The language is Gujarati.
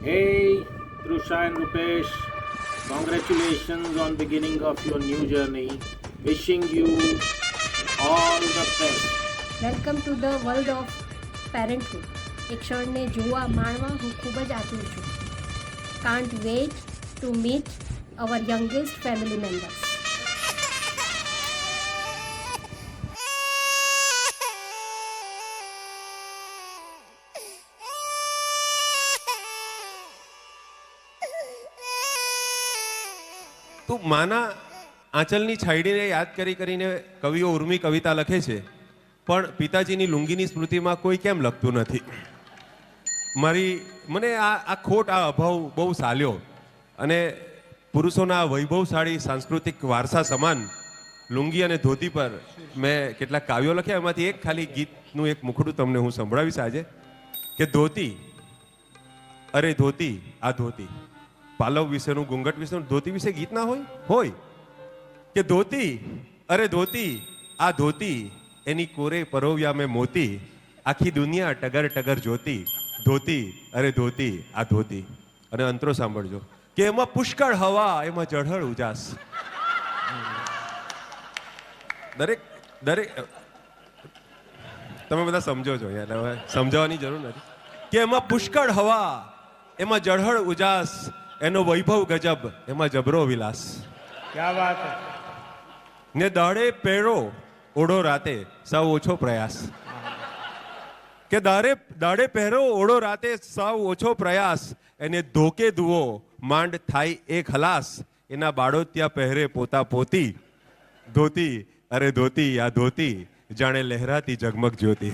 Hey, Trusha and Rupesh, congratulations on beginning of your new journey. Wishing you all the best. Welcome to the world of parenthood. એ ક્ષણને જોવા માણવા હું ખૂબ જ આતુર છું. Can't wait to meet our youngest family members. તો માના આંચલની છાયડીને યાદ કરીને કવિઓ ઉર્મી કવિતા લખે છે, પણ પિતાજીની લુંગીની સ્મૃતિમાં કોઈ કેમ લખતું નથી. મને આ ખોટ, આ અભાવ બહુ સાલ્યો. અને પુરુષોના વૈભવશાળી સાંસ્કૃતિક વારસા સમાન લુંગી અને ધોતી પર મેં કેટલાક કાવ્યો લખ્યા. એમાંથી એક ખાલી ગીતનું એક મુખડું તમને હું સંભળાવીશ આજે, કે ધોતી અરે ધોતી આ ધોતી. પાલવ વિશેનું, ઘૂંઘટ વિશેનું, ધોતી વિશે ગીત ના હોય કે ધોતી અરે ધોતી આ ધોતી, એની કોરે પરોવ્યા મેં મોતી, આખી દુનિયા ટગર ટગર જોતી, ધોતી અરે ધોતી આ ધોતી. અને અંતરો સાંભળજો, કે એમાં પુષ્કળ હવા, એમાં ઝળહળ ઉજાસ. દરેક તમે બધા સમજો છો, એટલે હવે સમજાવવાની જરૂર નથી. કે એમાં પુષ્કળ હવા, એમાં ઝળહળ ઉજાસ, એનો વૈભવ ગજબ, એમાં જબરો વિલાસ. क्या बात है. ને દાડે પહેરો ઓઢો રાતે સાવ ઓછો પ્રયાસ. કે દાડે પહેરો ઓઢો રાતે સાવ ઓછો પ્રયાસ, એને ધોકે ધુઓ માંડ થાય એ ખલાસ, એના બાળો ત્યાં પહેરે પોતા પોતી, ધોતી અરે ધોતી આ ધોતી, જાણે લહેરાતી ઝગમગ જ્યોતિ.